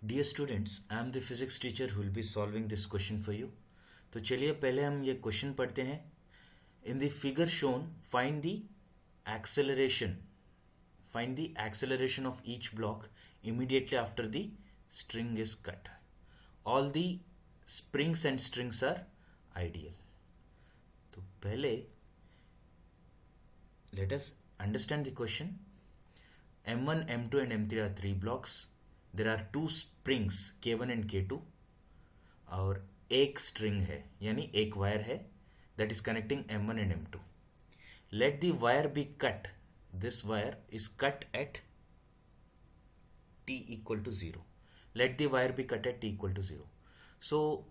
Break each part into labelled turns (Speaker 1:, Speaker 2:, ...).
Speaker 1: Dear students, I am the physics teacher who will be solving this question for you. तो चलिए पहले हम ये क्वेश्चन पढ़ते हैं. In the figure shown, acceleration. Find the acceleration of each block immediately after the string is cut. All the springs and strings are ideal. तो पहले let us understand the question. M1, M2 and M3 are three blocks. There are two springs K1 and K2 और एक string है यानी एक wire है that is connecting M1 and M2. Let the wire be cut. This wire is cut at t equal to 0. Let the wire be cut at t equal to 0. So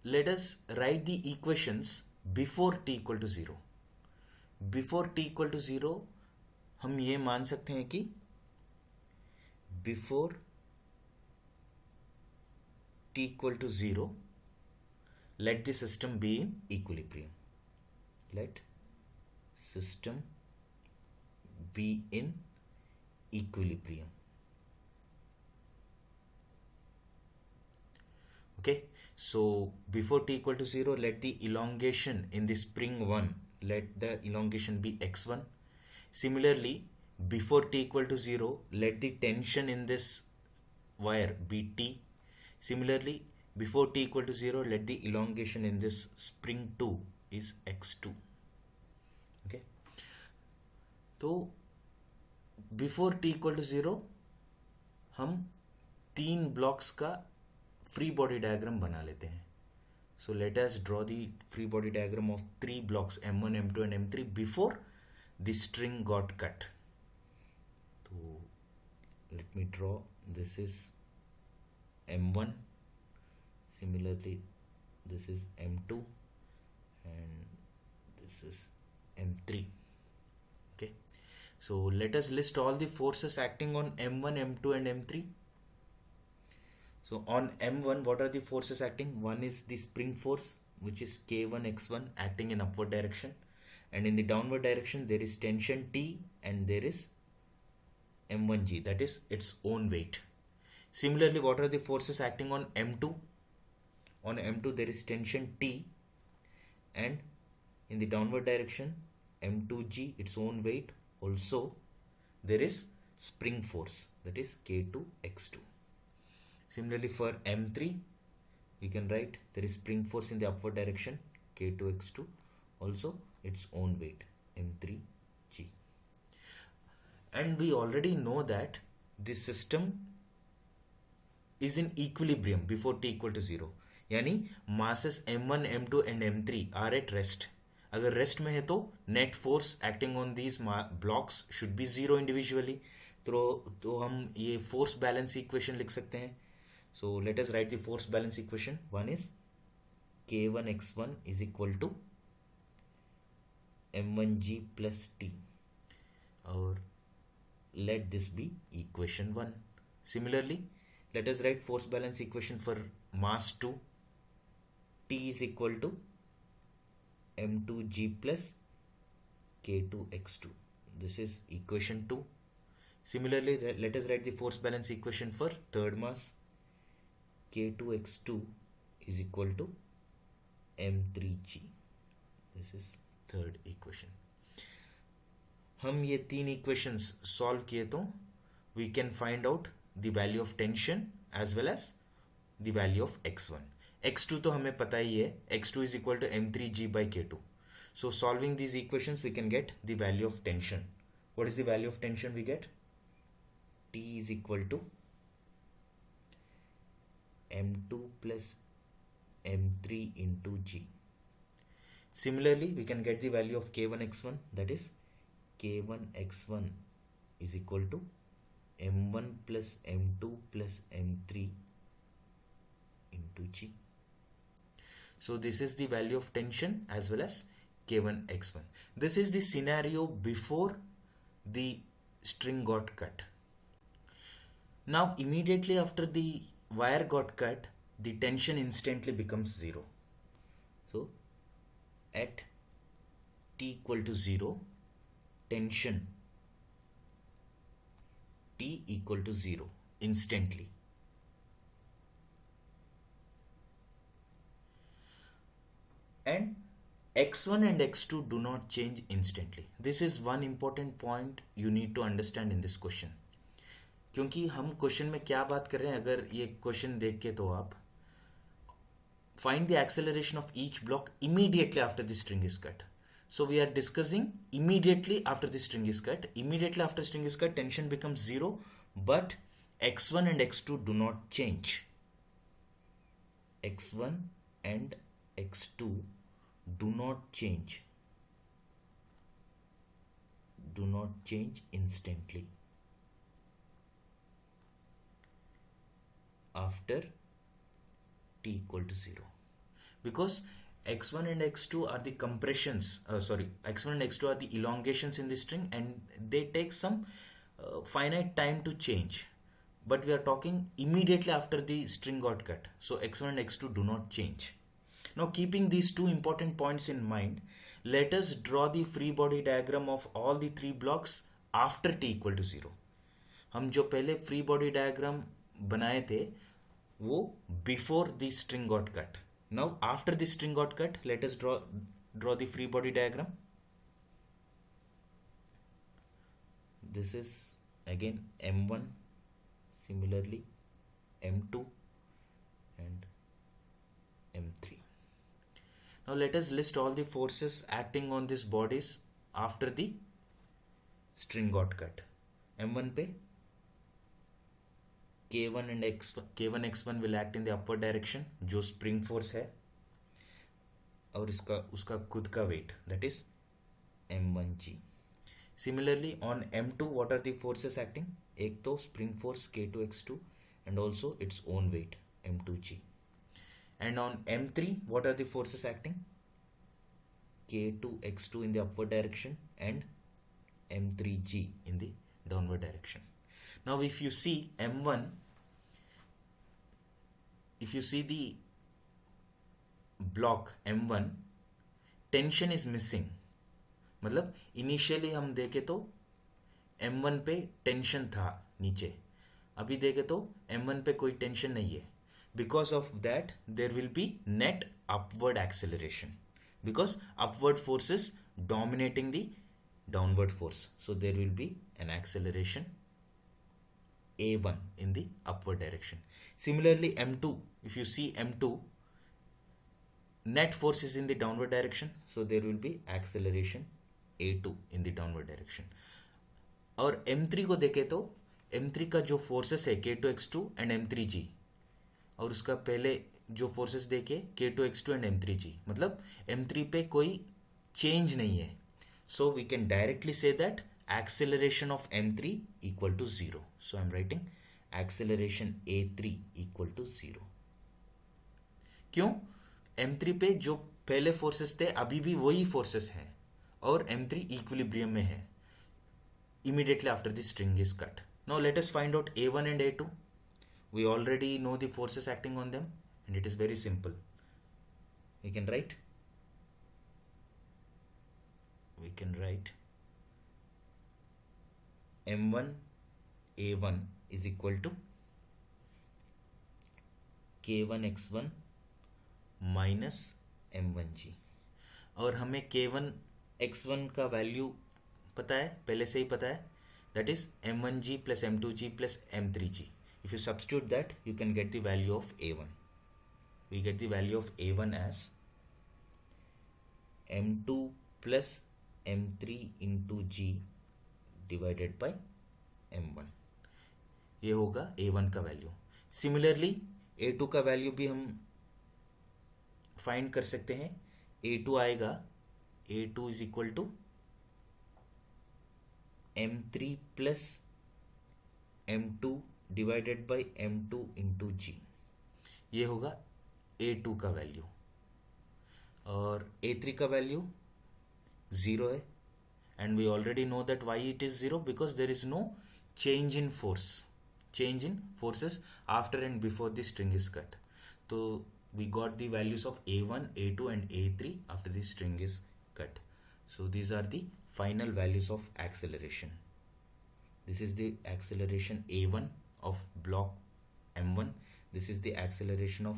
Speaker 1: let us write the equations before t equal to 0. Before t equal to 0 हम ये मान सकते हैं कि before t equal to 0, let the system be in equilibrium. Let system be in equilibrium. Okay, so before t equal to 0, let the elongation in the spring 1, let the elongation be x1. Similarly, before t equal to 0, let the tension in this wire be t. Similarly, before t equal to 0, let the elongation in this spring 2 is x2. Okay. तो before t equal to 0 हम तीन blocks का free body diagram बना लेते हैं. So let us draw the free body diagram of three blocks M1, M2 and M3 before the string got cut. So let me draw. This is M1, similarly this is M2 and this is M3. Okay, so let us list all the forces acting on M1, M2 and M3. So on M1, what are the forces acting? One is the spring force, which is K1 x1 acting in upward direction, and in the downward direction there is tension T and there is M1g, that is its own weight. Similarly, what are the forces acting on M2? On M2 there is tension T and in the downward direction M2g, its own weight. Also there is spring force, that is K2 x2. Similarly for M3 you can write there is spring force in the upward direction K2 x2, also its own weight M3g. And we already know that the system is in equilibrium before t equal to 0, यानी masses m1, m2 and m3 are at rest. अगर rest में है तो net force acting on these blocks should be zero individually. तो हम ये force balance equation लिख सकते हैं. So let us write the force balance equation. One is k1 x1 is equal to m1g plus t और let this be equation 1. Similarly, let us write force balance equation for mass 2. T is equal to m2g plus k2 x2. This is equation 2. Similarly, let us write the force balance equation for third mass. k2 x2 is equal to m3g. This is third equation. हम ये तीन equations solve किए तो we can find out the value of tension as well as the value of x1. x2 तो हमें पता ही है, x2 is equal to m3g by k2. So solving these equations we can get the value of tension. What is the value of tension we get? t is equal to m2 plus m3 into g. Similarly, we can get the value of k1 x1, that is k1 x1 is equal to m1 plus m2 plus m3 into g. So this is the value of tension as well as k1 x1. This is the scenario before the string got cut. Now immediately after the wire got cut, the tension instantly becomes 0. So at t equal to 0, tension T equal to 0 instantly. and x1 and x2 do not change instantly. This is one important point you need to understand in this question. क्योंकि हम question में क्या बात कर रहे हैं, अगर ये क्वेश्चन देख के तो आप find the acceleration of each block immediately after the string is cut. So we are discussing immediately after the string is cut. Immediately after string is cut, tension becomes 0, but x1 and x2 do not change. x1 and x2 do not change. Do not change instantly after t equal to 0, because x1 and x2 are the compressions, x1 and x2 are the elongations in the string, and they take some finite time to change, but we are talking immediately after the string got cut, so x1 and x2 do not change. Now, keeping these two important points in mind, let us draw the free body diagram of all the three blocks after t equal to 0. हम जो पहले free body diagram बनाए थे वो before the string got cut. Now after the string got cut, let us draw the free body diagram. This is again M1, similarly M2 and M3. Now let us list all the forces acting on these bodies after the string got cut. M1 पे K1 and K1 X1 will act in the upward direction, जो spring force है, और उसका खुद का weight, that is M1G. Similarly on M2, what are the forces acting? एक तो spring force K2 X2 and also its own weight M2G. And on M3, what are the forces acting? K2 X2 in the upward direction and M3G in the downward direction. Now if you see M1, if you see the block M1, tension is missing. मतलब initially हम देखे तो M1 पे tension था नीचे, अभी देखे तो M1 पे कोई टेंशन नहीं है. Because of that, there will be net upward acceleration, because upward force is dominating the downward force. So there will be an acceleration A1 in the upward direction. Similarly M2, if you see M2, net force is in the downward direction, so there will be acceleration A2 in the downward direction. और M3 को देखे तो M3 का जो forces है K2 X2 and M3G, और उसका पहले जो फोर्सेस देखे K2 X2 and M3G, मतलब M3 पे कोई चेंज नहीं है. So we can directly say that acceleration of M3 equal to 0. So I'm writing acceleration A3 equal to 0. क्यों? M3 पे जो पहले फोर्सेस थे अभी भी वही फोर्सेस हैं, और M3 इक्विलिब्रियम में है immediately after the string is cut. Now let us find out A1 and A2. We already know the forces acting on them, and it is very simple. We can write M1 A1 is equal to K1 X1 minus M1G. और हमें K1 X1 का value पता है, पहले से ही पता है, that is M1G plus M2G plus M3G. If you substitute that, you can get the value of A1. We get the value of A1 as M2 plus M3 into G divided by M1. ये होगा A1 का value. Similarly, A2 का value भी हम find कर सकते हैं. A2 आएगा, A2 is equal to M3 plus M2 divided by M2 into G. ये होगा A2 का वैल्यू. और A3 का वैल्यू 0 है, and we already know that why it is 0, because there is no change in forces after and before the string is cut. So we got the values of A1, A2 and A3 after the string is cut. So these are the final values of acceleration. This is the acceleration A1 of block M1. This is the acceleration of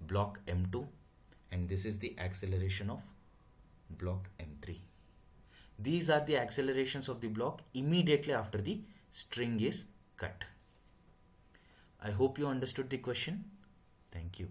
Speaker 1: block M2, and this is the acceleration of block M3. These are the accelerations of the block immediately after the string is cut. I hope you understood the question. Thank you.